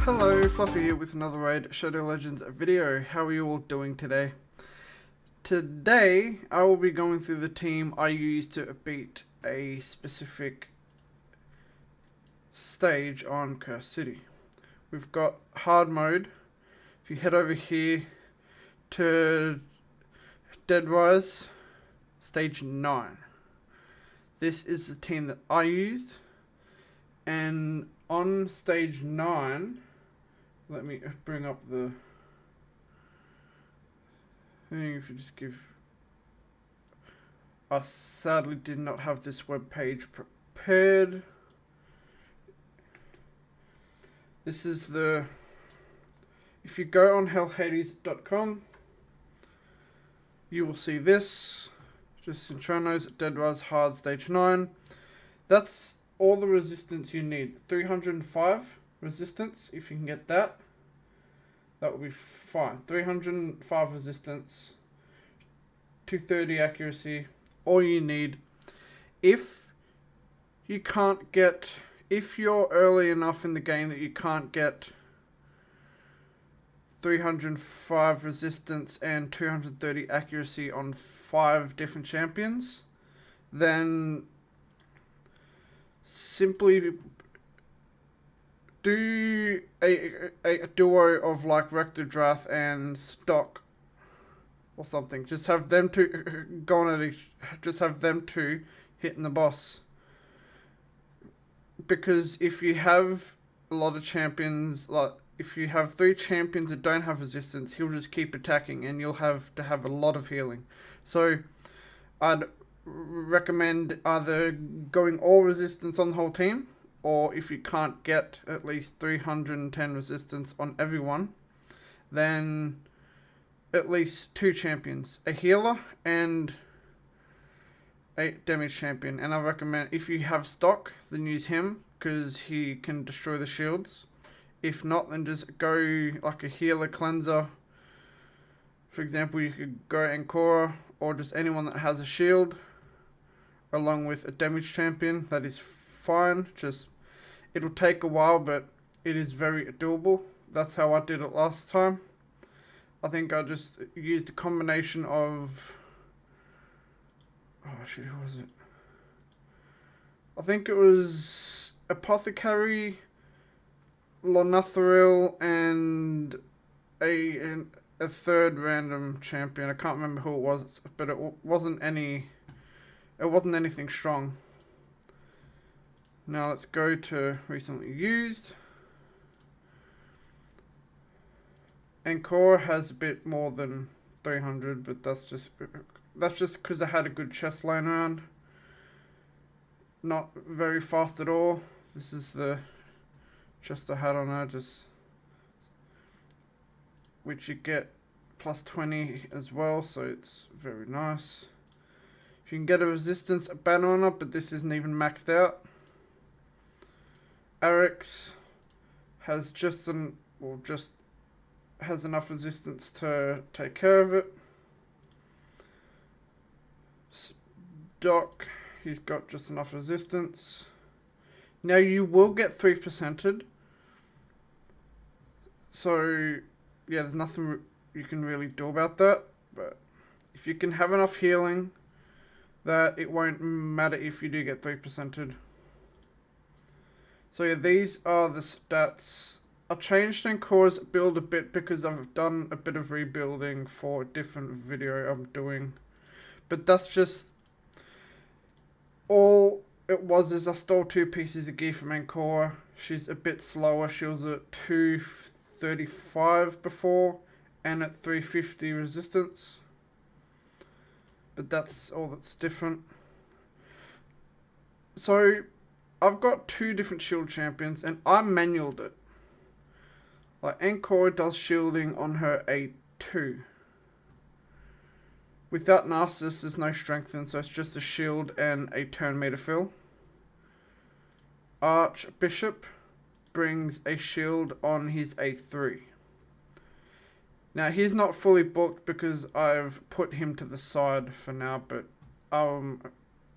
Hello, Fluffy here with another Raid Shadow Legends video. How are you all doing today? Today, I will be going through the team I used to beat a specific stage on Curse City. We've got hard mode. If you head over here to Deadrise, stage 9. This is the team that I used, and on stage 9, let me bring up the thing. If you just give, I sadly did not have this web page prepared. This is the, if you go on hellhades.com, you will see this. Just Intronos Deadrise Hard Stage 9. That's all the resistance you need. 305 resistance, if you can get that. That will be fine. 305 resistance, 230 accuracy, all you need. If you can't get, if you're early enough in the game that you can't get 305 resistance and 230 accuracy on 5 different champions, then simply do a duo of like Rector Drath and Stock or something. Just have them two go on at each, just have them two hitting the boss. Because if you have a lot of champions, like if you have 3 champions that don't have resistance, he'll just keep attacking and you'll have to have a lot of healing. So I'd recommend either going all resistance on the whole team, or if you can't get at least 310 resistance on everyone, then at least 2 champions, a healer and a damage champion. And I recommend, if you have Stock, then use him because he can destroy the shields. If not, then just go like a healer cleanser. For example, you could go Ancora or just anyone that has a shield, along with a damage champion. That is fine. Just, it'll take a while, but it is very doable. That's how I did it last time. I think I just used a combination of, oh shit, who was it? I think it was Apothecary, Lonathril, and a third random champion. I can't remember who it was, but it wasn't anything strong. Now let's go to recently used. Ancora has a bit more than 300, but that's just because I had a good chest line around. Not very fast at all. This is the chest I had on her, just which you get plus 20 as well, so it's very nice. If you can get a resistance banner on it, but this isn't even maxed out. Arix has just has enough resistance to take care of it. Doc, he's got just enough resistance. Now you will get 3%ed. So yeah, there's nothing you can really do about that. But if you can have enough healing, that it won't matter if you do get 3%ed. So yeah, these are the stats. I changed Ancora's build a bit because I've done a bit of rebuilding for a different video I'm doing. But that's just all it was. Is I stole 2 pieces of gear from Ancora. She's a bit slower. She was at 235 before and at 350 resistance. But that's all that's different. So I've got 2 different shield champions and I manualed it. Like Ancora does shielding on her A2. Without Narcissus, there's no strengthen, so it's just a shield and a turn meter fill. Archbishop brings a shield on his A3. Now he's not fully booked because I've put him to the side for now, but I'm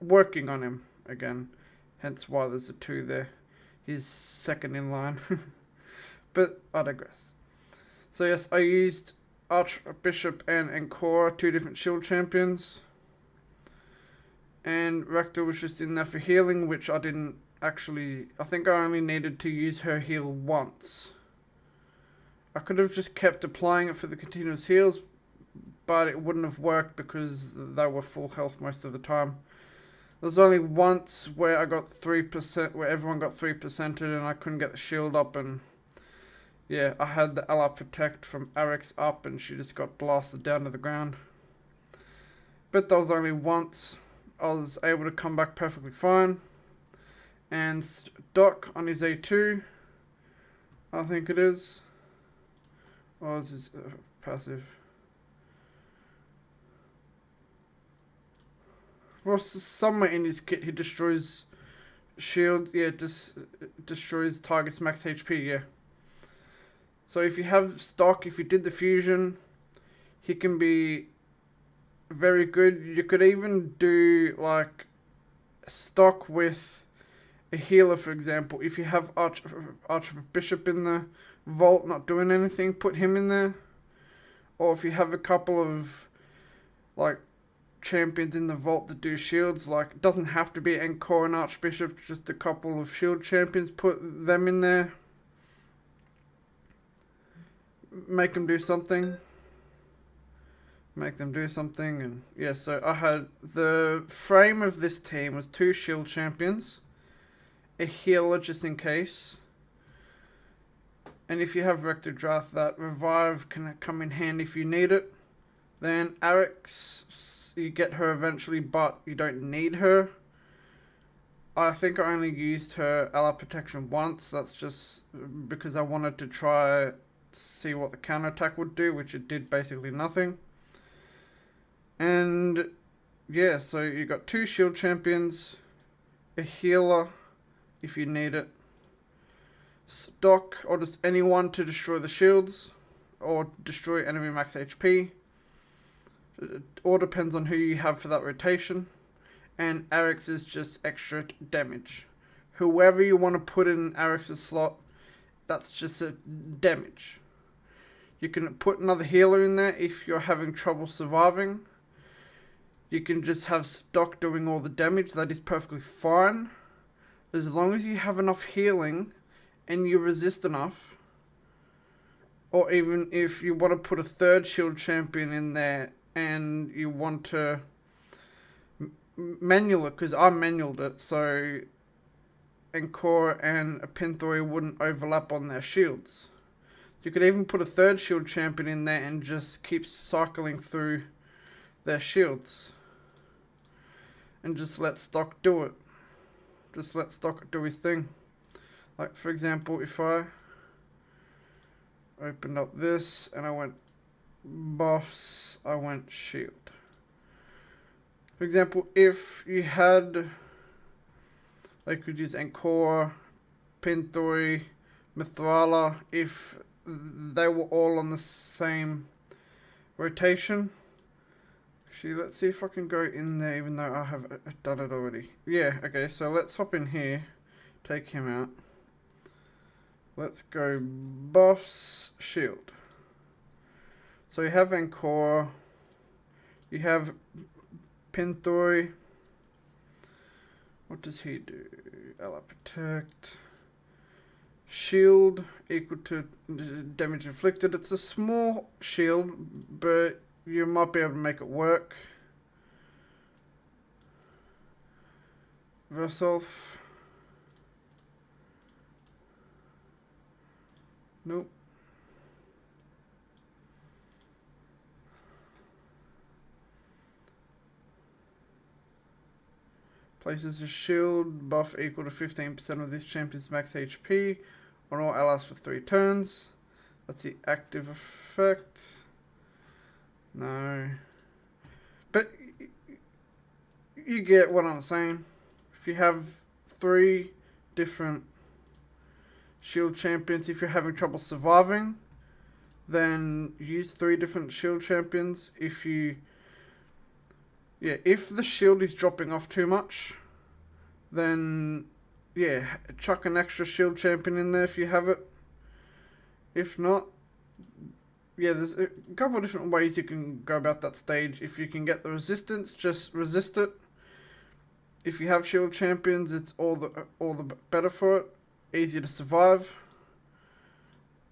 working on him again. Hence why there's a 2 there. He's second in line. But I digress. So yes, I used Archbishop and Ancora, two different shield champions. And Rector was just in there for healing, which I didn't actually... I think I only needed to use her heal once. I could have just kept applying it for the continuous heals, but it wouldn't have worked because they were full health most of the time. There was only once where I got 3%, where everyone got 3%ed and I couldn't get the shield up, and yeah, I had the ally protect from Arix up and she just got blasted down to the ground. But that was only once. I was able to come back perfectly fine. And Doc on his A2, I think it is. Oh, this is passive. Well, somewhere in his kit he destroys shield. Yeah, destroys target's max HP, yeah. So if you have stock, if you did the fusion, he can be very good. You could even do like stock with a healer, for example. If you have Archbishop in the vault not doing anything, put him in there. Or if you have a couple of like champions in the vault that do shields, like it doesn't have to be Encore and Archbishop, just a couple of shield champions, put them in there. Make them do something. Make them do something. And yeah, so I had the frame of this team was 2 shield champions, a healer just in case, and if you have Rector Drath, that revive can come in handy if you need it. Then Arix, you get her eventually, but you don't need her. I think I only used her ally protection once. That's just because I wanted to try see what the counterattack would do, which it did basically nothing. And yeah, so you got 2 shield champions, a healer if you need it, stock or just anyone to destroy the shields or destroy enemy max HP. It all depends on who you have for that rotation. And Arix is just extra damage. Whoever you want to put in Arix's slot, that's just a damage. You can put another healer in there if you're having trouble surviving. You can just have stock doing all the damage. That is perfectly fine. As long as you have enough healing and you resist enough. Or even if you want to put a 3rd shield champion in there and you want to manual it, because I manualed it, so Encore and a Pinthori wouldn't overlap on their shields. You could even put a 3rd shield champion in there and just keep cycling through their shields. And just let stock do it. Just let stock do his thing. Like for example, if I opened up this and I went buffs, I went shield. For example, if you had, they could use Encore, Pinthori, Mithrala, if they were all on the same rotation. Actually, let's see if I can go in there even though I have done it already. Yeah, okay, so let's hop in here, take him out. Let's go buffs, shield. So you have Encore, you have Pinthori. What does he do? Ally protect. Shield equal to damage inflicted. It's a small shield, but you might be able to make it work. Verself. Nope. Places a shield buff equal to 15% of this champion's max HP on all allies for 3 turns. That's the active effect. No. But you get what I'm saying. If you have 3 different shield champions, if you're having trouble surviving, then use 3 different shield champions. If the shield is dropping off too much, then yeah, chuck an extra shield champion in there if you have it. If not, yeah, there's a couple of different ways you can go about that stage. If you can get the resistance, just resist it. If you have shield champions, it's all the better for it. Easier to survive.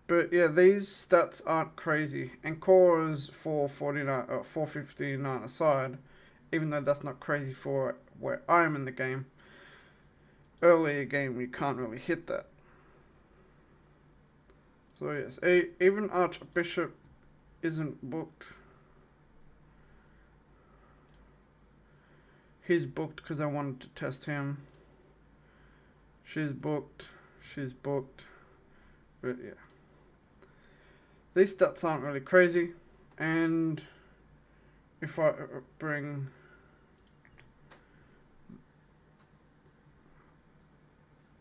But yeah, these stats aren't crazy. And core is 449 or 459 aside, even though that's not crazy for where I am in the game. Earlier game, you can't really hit that. So yes, even Archbishop isn't booked. He's booked because I wanted to test him. She's booked. She's booked. But yeah. These stats aren't really crazy. And if I bring...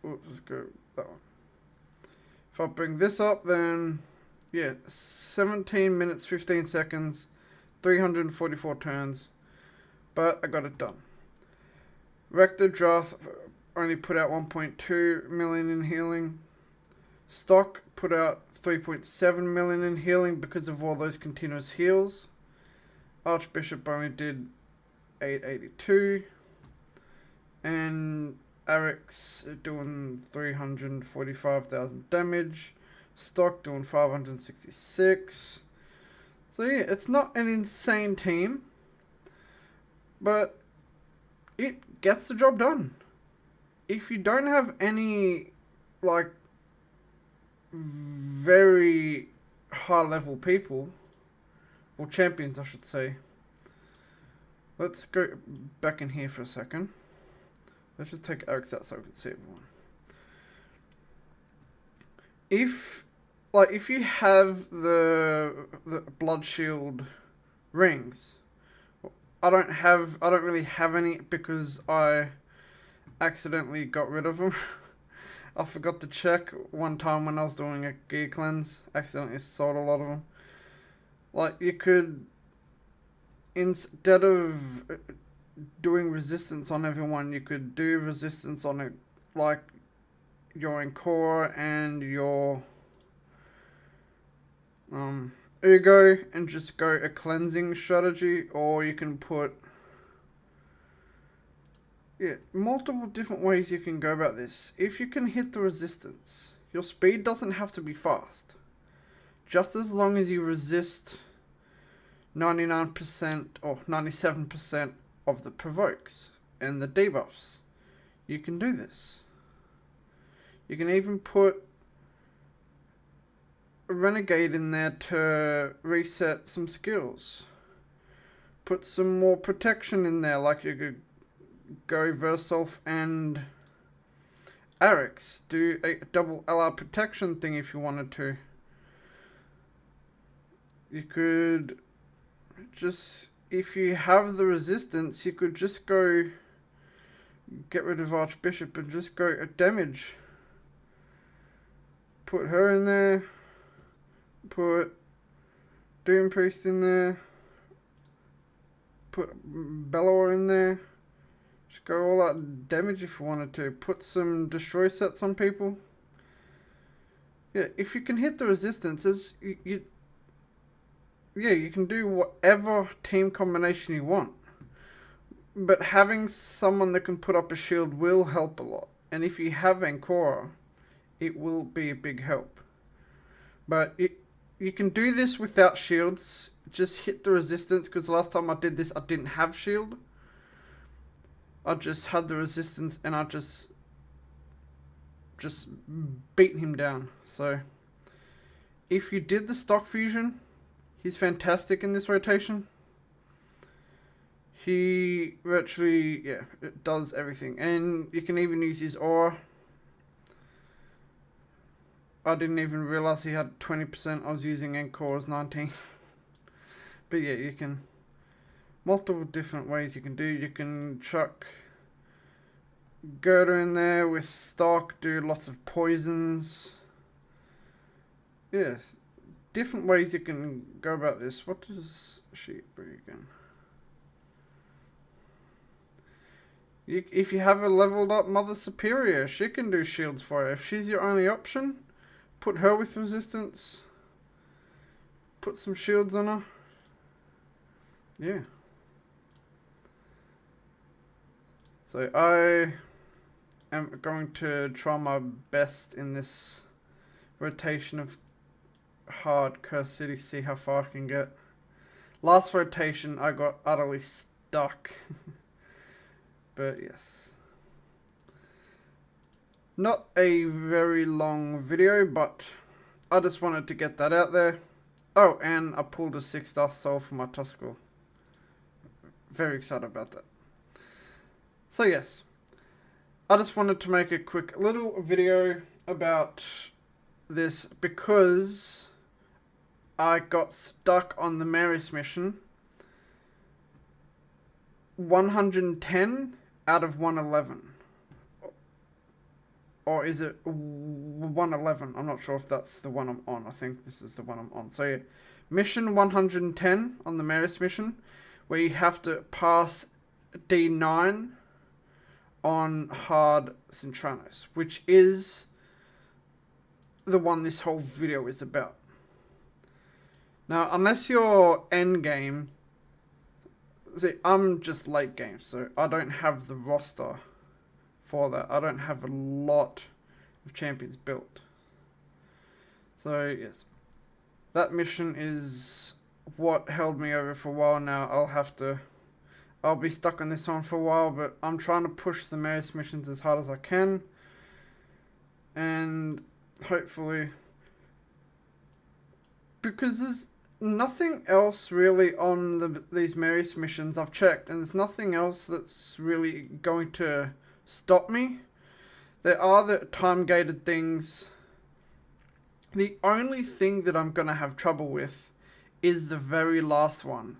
let's go that one. If I bring this up, then yeah, 17 minutes, 15 seconds, 344 turns, but I got it done. Rector Drath only put out 1.2 million in healing. Stock put out 3.7 million in healing because of all those continuous heals. Archbishop only did 882. And Eric's doing 345,000 damage. Stock doing 566. So yeah, it's not an insane team, but it gets the job done. If you don't have any, like, very high level people, or champions I should say. Let's go back in here for a second. Let's just take Eric's out so we can see everyone. If you have the blood shield rings, I don't really have any because I accidentally got rid of them. I forgot to check one time when I was doing a gear cleanse. Accidentally sold a lot of them. Like, you could, instead of doing resistance on everyone, you could do resistance on it, like your Encore and your Ugo, and just go a cleansing strategy. Or you can put, yeah, multiple different ways you can go about this. If you can hit the resistance, your speed doesn't have to be fast. Just as long as you resist 99% or 97% of the provokes and the debuffs, you can do this. You can even put a Renegade in there to reset some skills. Put some more protection in there, like you could go Versolf and Arix. Do a double LR protection thing if you wanted to. You could just, if you have the resistance, you could just go get rid of Archbishop and just go a damage. Put her in there. Put Doom Priest in there. Put Bellower in there. Just go all out damage if you wanted to. Put some destroy sets on people. Yeah, if you can hit the resistances, you can do whatever team combination you want. But having someone that can put up a shield will help a lot. And if you have Ancora, it will be a big help. But you can do this without shields. Just hit the resistance, because last time I did this, I didn't have shield. I just had the resistance and I just beat him down. So if you did the stock fusion, he's fantastic in this rotation. He virtually, it does everything. And you can even use his aura. I didn't even realize he had 20%. I was using Encore's 19. But yeah, you can, multiple different ways you can do. You can chuck Gerda in there with stock, do lots of poisons. Yes, different ways you can go about this. What does she bring again? If you have a leveled up Mother Superior, she can do shields for you. If she's your only option, put her with resistance. Put some shields on her. Yeah. So I am going to try my best in this rotation of hard Curse City, see how far I can get. Last rotation I got utterly stuck. But yes. Not a very long video, but I just wanted to get that out there. Oh, and I pulled a 6-star soul for my Tuscle. Very excited about that. So yes, I just wanted to make a quick little video about this because I got stuck on the Mary's mission. 110 out of 111. Or is it 111? I'm not sure if that's the one I'm on. I think this is the one I'm on. So yeah, mission 110 on the Maris mission, where you have to pass D9 on hard Cintranos, which is the one this whole video is about. Now, unless you're end game, see, I'm just late game, so I don't have the roster for that. I don't have a lot of champions built. So yes, that mission is what held me over for a while now. I'll be stuck on this one for a while, but I'm trying to push the Maris missions as hard as I can, and hopefully, because there's nothing else really on these Maris missions I've checked, and there's nothing else that's really going to stop me. There are the time-gated things. The only thing that I'm going to have trouble with is the very last one.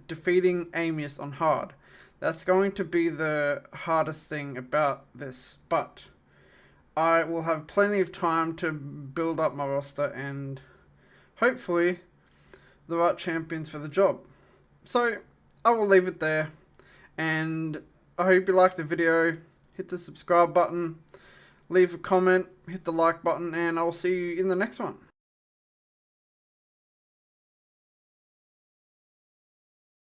Defeating Amius on hard. That's going to be the hardest thing about this. But I will have plenty of time to build up my roster and hopefully the right champions for the job. So I will leave it there. And I hope you liked the video. Hit the subscribe button, leave a comment, hit the like button, and I'll see you in the next one.